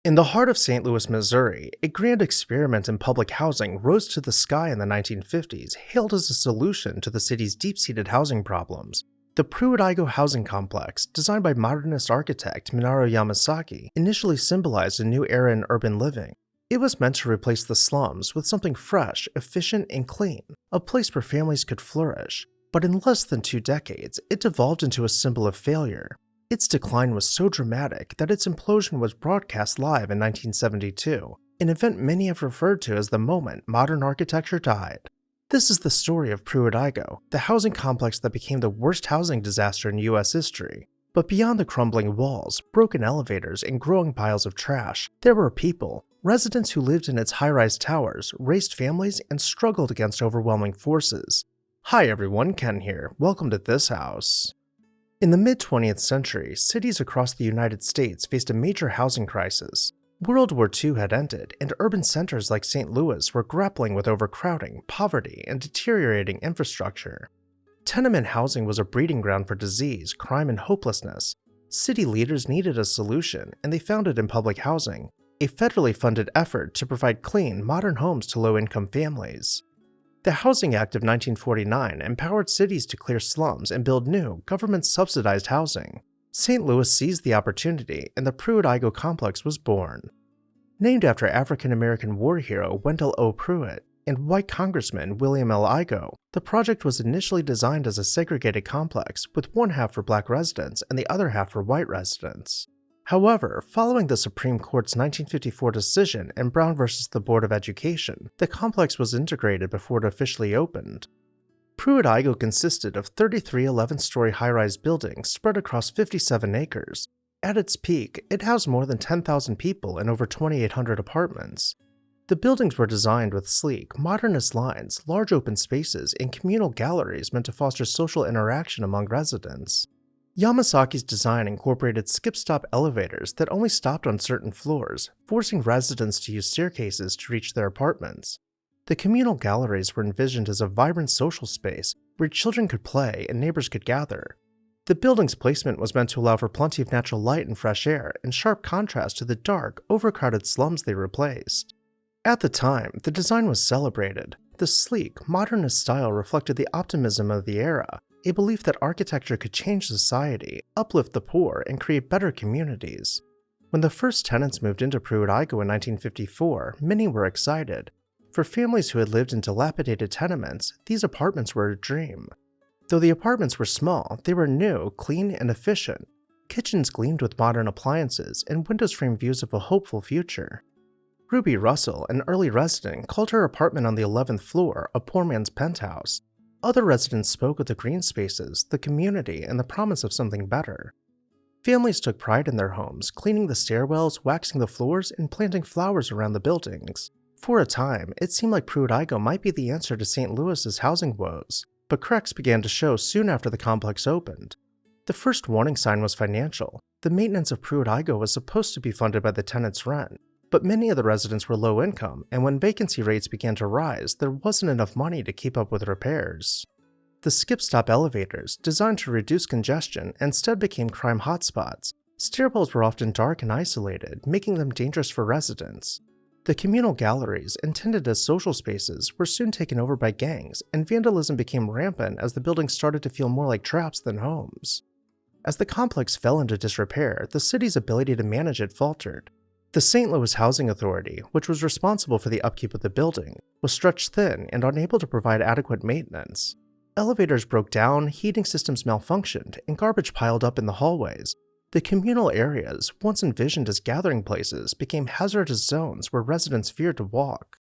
In the heart of St. Louis, Missouri, a grand experiment in public housing rose to the sky in the 1950s, hailed as a solution to the city's deep-seated housing problems. The Pruitt-Igoe housing complex, designed by modernist architect Minoru Yamasaki, initially symbolized a new era in urban living. It was meant to replace the slums with something fresh, efficient, and clean, a place where families could flourish. But in less than 2 decades, it devolved into a symbol of failure. Its decline was so dramatic that its implosion was broadcast live in 1972, an event many have referred to as the moment modern architecture died. This is the story of Pruitt-Igoe, the housing complex that became the worst housing disaster in US history. But beyond the crumbling walls, broken elevators, and growing piles of trash, there were people, residents who lived in its high-rise towers, raised families, and struggled against overwhelming forces. Hi everyone, Ken here. Welcome to This House. In the mid-20th century, cities across the United States faced a major housing crisis. World War II had ended, and urban centers like St. Louis were grappling with overcrowding, poverty, and deteriorating infrastructure. Tenement housing was a breeding ground for disease, crime, and hopelessness. City leaders needed a solution, and they found it in public housing, a federally funded effort to provide clean, modern homes to low-income families. The Housing Act of 1949 empowered cities to clear slums and build new, government-subsidized housing. St. Louis seized the opportunity, and the Pruitt-Igoe complex was born. Named after African-American war hero Wendell O. Pruitt and white Congressman William L. Igoe, the project was initially designed as a segregated complex with one half for black residents and the other half for white residents. However, following the Supreme Court's 1954 decision in Brown v. the Board of Education, the complex was integrated before it officially opened. Pruitt-Igoe consisted of 33 11-story high-rise buildings spread across 57 acres. At its peak, it housed more than 10,000 people in over 2,800 apartments. The buildings were designed with sleek, modernist lines, large open spaces, and communal galleries meant to foster social interaction among residents. Yamasaki's design incorporated skip-stop elevators that only stopped on certain floors, forcing residents to use staircases to reach their apartments. The communal galleries were envisioned as a vibrant social space where children could play and neighbors could gather. The building's placement was meant to allow for plenty of natural light and fresh air, in sharp contrast to the dark, overcrowded slums they replaced. At the time, the design was celebrated. The sleek, modernist style reflected the optimism of the era, a belief that architecture could change society, uplift the poor, and create better communities. When the first tenants moved into Pruitt-Igoe in 1954, many were excited. For families who had lived in dilapidated tenements, these apartments were a dream. Though the apartments were small, they were new, clean, and efficient. Kitchens gleamed with modern appliances, and windows framed views of a hopeful future. Ruby Russell, an early resident, called her apartment on the 11th floor a poor man's penthouse. Other residents spoke of the green spaces, the community, and the promise of something better. Families took pride in their homes, cleaning the stairwells, waxing the floors, and planting flowers around the buildings. For a time, it seemed like Pruitt-Igoe might be the answer to St. Louis's housing woes, but cracks began to show soon after the complex opened. The first warning sign was financial. The maintenance of Pruitt-Igoe was supposed to be funded by the tenants' rent, but many of the residents were low income, and when vacancy rates began to rise, there wasn't enough money to keep up with repairs. The skip-stop elevators, designed to reduce congestion, instead became crime hotspots. Stairwells were often dark and isolated, making them dangerous for residents. The communal galleries, intended as social spaces, were soon taken over by gangs, and vandalism became rampant as the buildings started to feel more like traps than homes. As the complex fell into disrepair, the city's ability to manage it faltered. The St. Louis Housing Authority, which was responsible for the upkeep of the building, was stretched thin and unable to provide adequate maintenance. Elevators broke down, heating systems malfunctioned, and garbage piled up in the hallways. The communal areas, once envisioned as gathering places, became hazardous zones where residents feared to walk.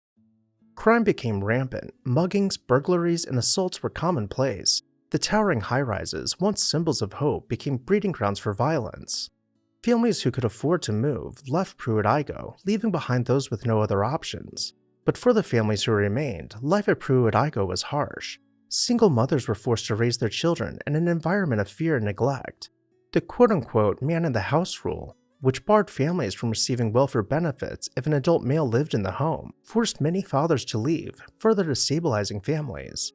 Crime became rampant. Muggings, burglaries, and assaults were commonplace. The towering high-rises, once symbols of hope, became breeding grounds for violence. Families who could afford to move left Pruitt-Igoe, leaving behind those with no other options. But for the families who remained, life at Pruitt-Igoe was harsh. Single mothers were forced to raise their children in an environment of fear and neglect. The quote-unquote man-in-the-house rule, which barred families from receiving welfare benefits if an adult male lived in the home, forced many fathers to leave, further destabilizing families.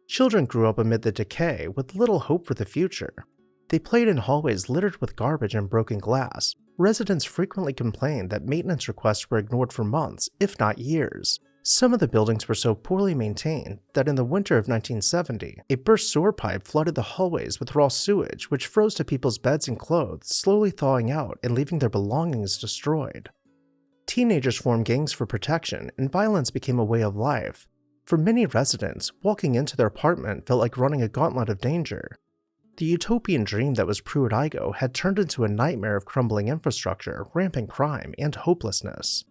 Children grew up amid the decay with little hope for the future. They played in hallways littered with garbage and broken glass. Residents frequently complained that maintenance requests were ignored for months, if not years. Some of the buildings were so poorly maintained that in the winter of 1970, a burst sewer pipe flooded the hallways with raw sewage, which froze to people's beds and clothes, slowly thawing out and leaving their belongings destroyed. Teenagers formed gangs for protection, and violence became a way of life. For many residents, walking into their apartment felt like running a gauntlet of danger. The utopian dream that was Pruitt-Igoe had turned into a nightmare of crumbling infrastructure, rampant crime, and hopelessness.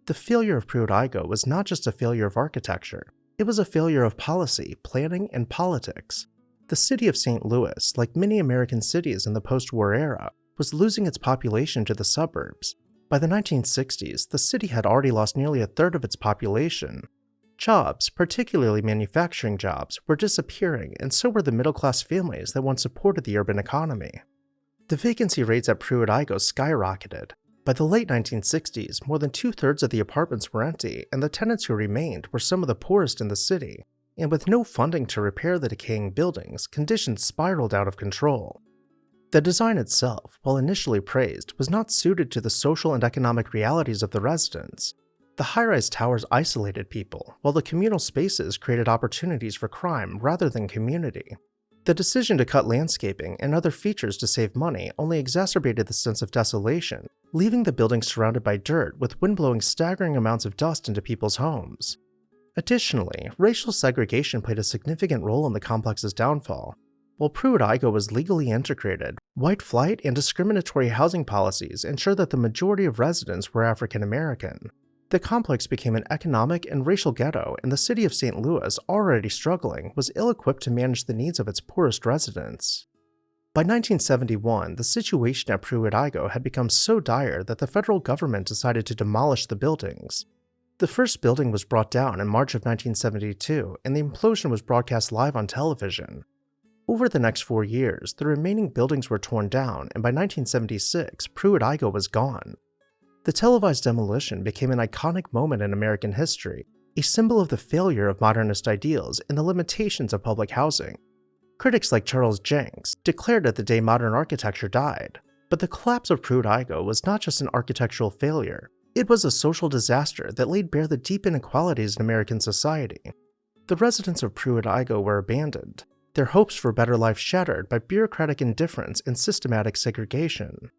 The failure of Pruitt-Igoe was not just a failure of architecture, it was a failure of policy, planning, and politics. The city of St. Louis, like many American cities in the post-war era, was losing its population to the suburbs. By the 1960s, the city had already lost nearly a third of its population. Jobs, particularly manufacturing jobs, were disappearing, and so were the middle-class families that once supported the urban economy. The vacancy rates at Pruitt-Igoe skyrocketed. By the late 1960s, more than two-thirds of the apartments were empty, and the tenants who remained were some of the poorest in the city. And with no funding to repair the decaying buildings, conditions spiraled out of control. The design itself, while initially praised, was not suited to the social and economic realities of the residents. The high-rise towers isolated people, while the communal spaces created opportunities for crime rather than community. The decision to cut landscaping and other features to save money only exacerbated the sense of desolation, leaving the buildings surrounded by dirt with wind blowing staggering amounts of dust into people's homes. Additionally, racial segregation played a significant role in the complex's downfall. While Pruitt-Igoe was legally integrated, white flight and discriminatory housing policies ensured that the majority of residents were African American. The complex became an economic and racial ghetto, and the city of St. Louis, already struggling, was ill-equipped to manage the needs of its poorest residents. By 1971, the situation at Pruitt-Igoe had become so dire that the federal government decided to demolish the buildings. The first building was brought down in March of 1972, and the implosion was broadcast live on television. Over the next 4 years, the remaining buildings were torn down, and by 1976, Pruitt-Igoe was gone. The televised demolition became an iconic moment in American history, a symbol of the failure of modernist ideals and the limitations of public housing. Critics like Charles Jenks declared that the day modern architecture died. But the collapse of Pruitt-Igoe was not just an architectural failure, it was a social disaster that laid bare the deep inequalities in American society. The residents of Pruitt-Igoe were abandoned, their hopes for a better life shattered by bureaucratic indifference and systematic segregation.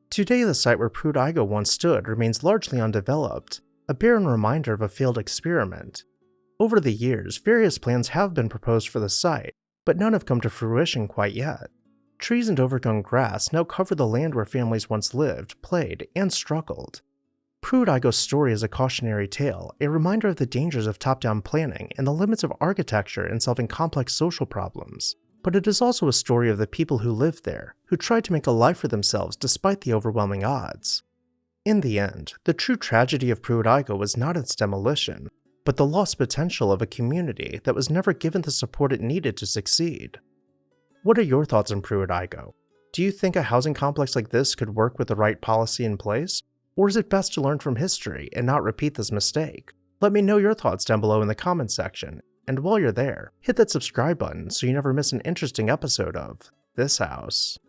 Today, the site where Pruitt-Igoe once stood remains largely undeveloped, a barren reminder of a failed experiment. Over the years, various plans have been proposed for the site, but none have come to fruition quite yet. Trees and overgrown grass now cover the land where families once lived, played, and struggled. Pruitt-Igoe's story is a cautionary tale, a reminder of the dangers of top-down planning and the limits of architecture in solving complex social problems. But it is also a story of the people who lived there, who tried to make a life for themselves despite the overwhelming odds. In the end, the true tragedy of Pruitt-Igoe was not its demolition, but the lost potential of a community that was never given the support it needed to succeed. What are your thoughts on Pruitt-Igoe? Do you think a housing complex like this could work with the right policy in place? Or is it best to learn from history and not repeat this mistake? Let me know your thoughts down below in the comments section. And while you're there, hit that subscribe button so you never miss an interesting episode of This House.